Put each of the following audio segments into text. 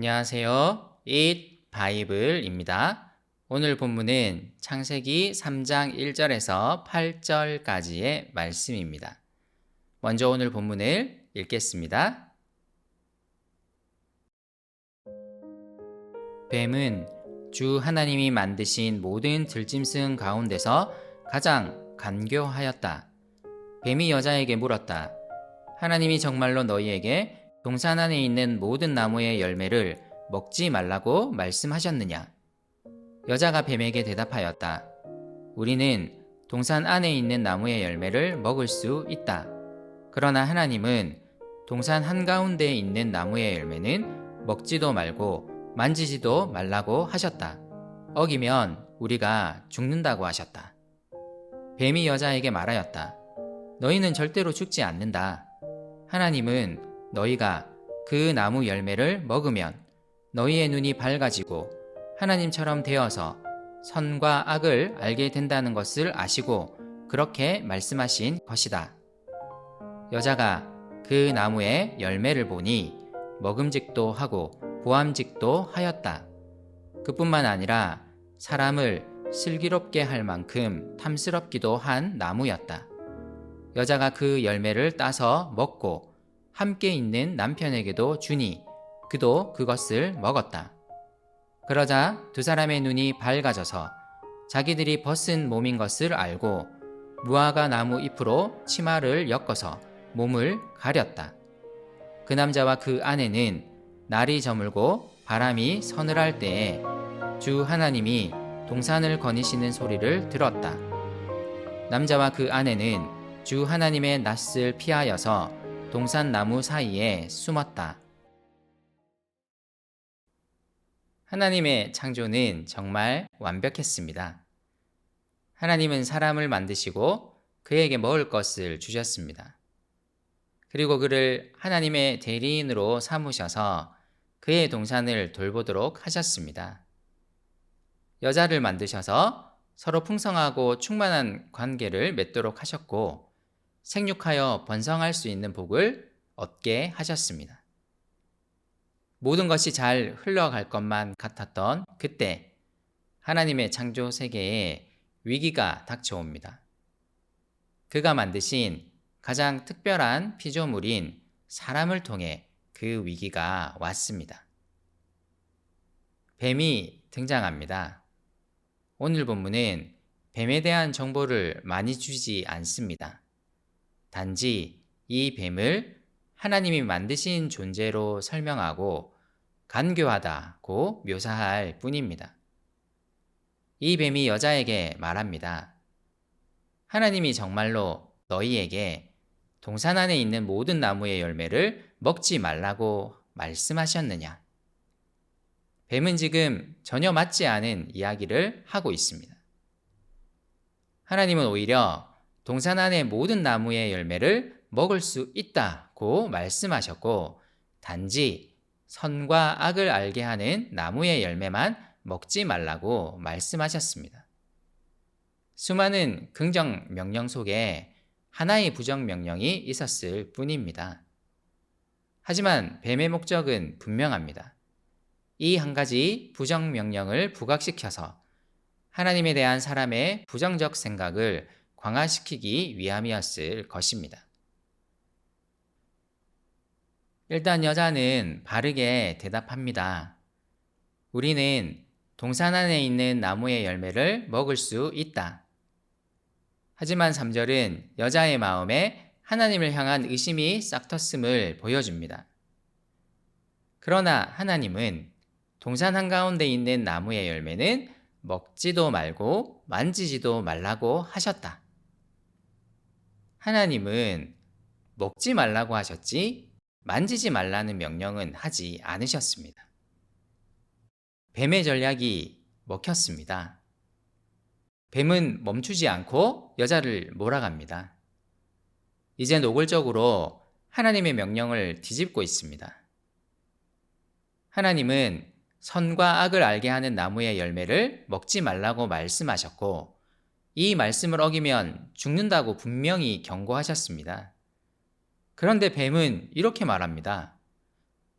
안녕하세요. Eat 바이블입니다. 오늘 본문은 창세기 3장 1절에서 8절까지의 말씀입니다. 먼저 오늘 본문을 읽겠습니다. 뱀은 주 하나님이 만드신 모든 들짐승 가운데서 가장 간교하였다. 뱀이 여자에게 물었다. 하나님이 정말로 너희에게 동산 안에 있는 모든 나무의 열매를 먹지 말라고 말씀하셨느냐? 여자가 뱀에게 대답하였다. 우리는 동산 안에 있는 나무의 열매를 먹을 수 있다. 그러나 하나님은 동산 한가운데에 있는 나무의 열매는 먹지도 말고 만지지도 말라고 하셨다. 어기면 우리가 죽는다고 하셨다. 뱀이 여자에게 말하였다. 너희는 절대로 죽지 않는다. 하나님은 너희가 그 나무 열매를 먹으면 너희의 눈이 밝아지고 하나님처럼 되어서 선과 악을 알게 된다는 것을 아시고 그렇게 말씀하신 것이다. 여자가 그 나무의 열매를 보니 먹음직도 하고 보암직도 하였다. 그뿐만 아니라 사람을 슬기롭게 할 만큼 탐스럽기도 한 나무였다. 여자가 그 열매를 따서 먹고 함께 있는 남편에게도 주니 그도 그것을 먹었다. 그러자 두 사람의 눈이 밝아져서 자기들이 벗은 몸인 것을 알고 무화과 나무 잎으로 치마를 엮어서 몸을 가렸다. 그 남자와 그 아내는 날이 저물고 바람이 서늘할 때에 주 하나님이 동산을 거니시는 소리를 들었다. 남자와 그 아내는 주 하나님의 낯을 피하여서 동산 나무 사이에 숨었다. 하나님의 창조는 정말 완벽했습니다. 하나님은 사람을 만드시고 그에게 먹을 것을 주셨습니다. 그리고 그를 하나님의 대리인으로 삼으셔서 그의 동산을 돌보도록 하셨습니다. 여자를 만드셔서 서로 풍성하고 충만한 관계를 맺도록 하셨고 생육하여 번성할 수 있는 복을 얻게 하셨습니다. 모든 것이 잘 흘러갈 것만 같았던 그때 하나님의 창조 세계에 위기가 닥쳐옵니다. 그가 만드신 가장 특별한 피조물인 사람을 통해 그 위기가 왔습니다. 뱀이 등장합니다. 오늘 본문은 뱀에 대한 정보를 많이 주지 않습니다. 단지 이 뱀을 하나님이 만드신 존재로 설명하고 간교하다고 묘사할 뿐입니다. 이 뱀이 여자에게 말합니다. 하나님이 정말로 너희에게 동산 안에 있는 모든 나무의 열매를 먹지 말라고 말씀하셨느냐? 뱀은 지금 전혀 맞지 않은 이야기를 하고 있습니다. 하나님은 오히려 동산 안의 모든 나무의 열매를 먹을 수 있다고 말씀하셨고 단지 선과 악을 알게 하는 나무의 열매만 먹지 말라고 말씀하셨습니다. 수많은 긍정 명령 속에 하나의 부정 명령이 있었을 뿐입니다. 하지만 뱀의 목적은 분명합니다. 이 한 가지 부정 명령을 부각시켜서 하나님에 대한 사람의 부정적 생각을 강화시키기 위함이었을 것입니다. 일단 여자는 바르게 대답합니다. 우리는 동산 안에 있는 나무의 열매를 먹을 수 있다. 하지만 3절은 여자의 마음에 하나님을 향한 의심이 싹 텄음을 보여줍니다. 그러나 하나님은 동산 한가운데 있는 나무의 열매는 먹지도 말고 만지지도 말라고 하셨다. 하나님은 먹지 말라고 하셨지 만지지 말라는 명령은 하지 않으셨습니다. 뱀의 전략이 먹혔습니다. 뱀은 멈추지 않고 여자를 몰아갑니다. 이제 노골적으로 하나님의 명령을 뒤집고 있습니다. 하나님은 선과 악을 알게 하는 나무의 열매를 먹지 말라고 말씀하셨고 이 말씀을 어기면 죽는다고 분명히 경고하셨습니다. 그런데 뱀은 이렇게 말합니다.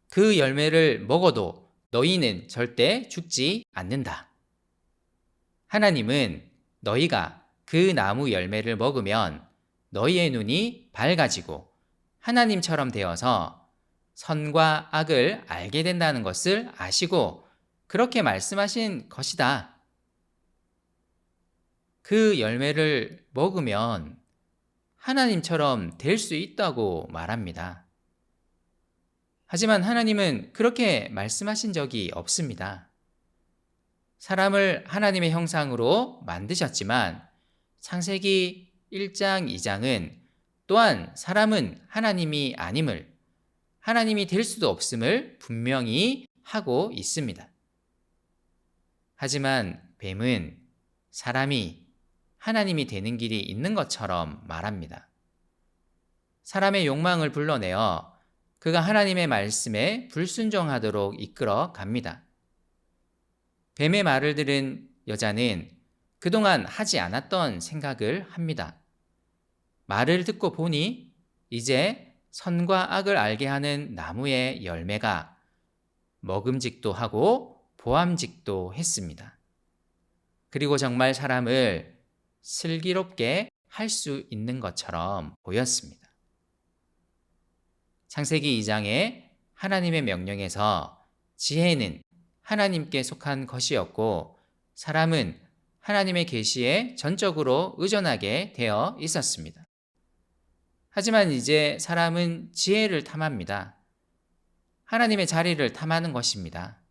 그 열매를 먹어도 너희는 절대 죽지 않는다. 하나님은 너희가 그 나무 열매를 먹으면 너희의 눈이 밝아지고 하나님처럼 되어서 선과 악을 알게 된다는 것을 아시고 그렇게 말씀하신 것이다. 그 열매를 먹으면 하나님처럼 될 수 있다고 말합니다. 하지만 하나님은 그렇게 말씀하신 적이 없습니다. 사람을 하나님의 형상으로 만드셨지만 창세기 1장, 2장은 또한 사람은 하나님이 아님을, 하나님이 될 수도 없음을 분명히 하고 있습니다. 하지만 뱀은 사람이 하나님이 되는 길이 있는 것처럼 말합니다. 사람의 욕망을 불러내어 그가 하나님의 말씀에 불순종하도록 이끌어 갑니다. 뱀의 말을 들은 여자는 그동안 하지 않았던 생각을 합니다. 말을 듣고 보니 이제 선과 악을 알게 하는 나무의 열매가 먹음직도 하고 보암직도 했습니다. 그리고 정말 사람을 슬기롭게 할 수 있는 것처럼 보였습니다. 창세기 2장의 하나님의 명령에서 지혜는 하나님께 속한 것이었고 사람은 하나님의 계시에 전적으로 의존하게 되어 있었습니다. 하지만 이제 사람은 지혜를 탐합니다. 하나님의 자리를 탐하는 것입니다.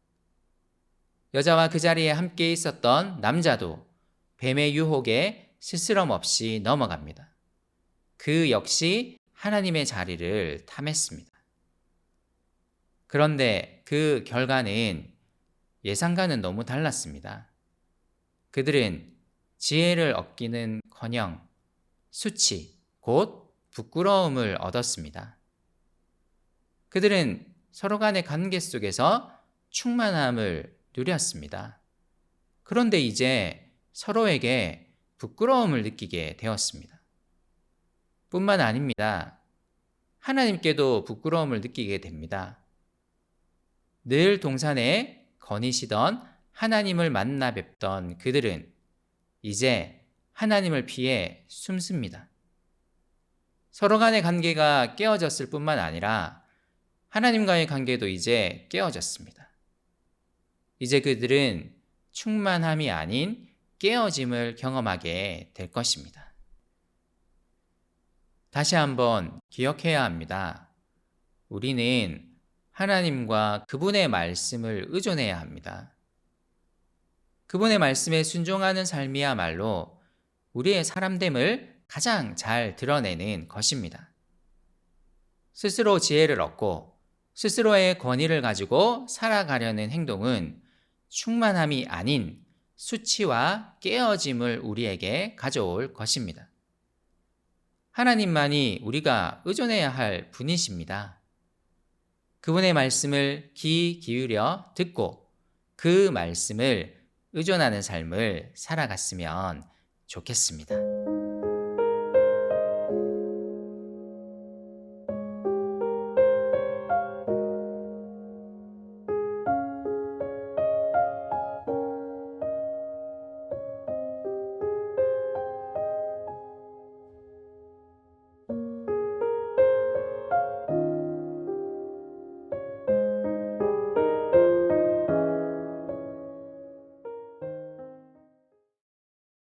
여자와 그 자리에 함께 있었던 남자도 뱀의 유혹에 스스럼 없이 넘어갑니다. 그 역시 하나님의 자리를 탐했습니다. 그런데 그 결과는 예상과는 너무 달랐습니다. 그들은 지혜를 얻기는커녕 수치, 곧 부끄러움을 얻었습니다. 그들은 서로 간의 관계 속에서 충만함을 누렸습니다. 그런데 이제 서로에게 부끄러움을 느끼게 되었습니다. 뿐만 아닙니다. 하나님께도 부끄러움을 느끼게 됩니다. 늘 동산에 거니시던 하나님을 만나 뵙던 그들은 이제 하나님을 피해 숨습니다. 서로 간의 관계가 깨어졌을 뿐만 아니라 하나님과의 관계도 이제 깨어졌습니다. 이제 그들은 충만함이 아닌 깨어짐을 경험하게 될 것입니다. 다시 한번 기억해야 합니다. 우리는 하나님과 그분의 말씀을 의존해야 합니다. 그분의 말씀에 순종하는 삶이야말로 우리의 사람됨을 가장 잘 드러내는 것입니다. 스스로 지혜를 얻고 스스로의 권위를 가지고 살아가려는 행동은 충만함이 아닌 수치와 깨어짐을 우리에게 가져올 것입니다. 하나님만이 우리가 의존해야 할 분이십니다. 그분의 말씀을 귀 기울여 듣고 그 말씀을 의존하는 삶을 살아갔으면 좋겠습니다.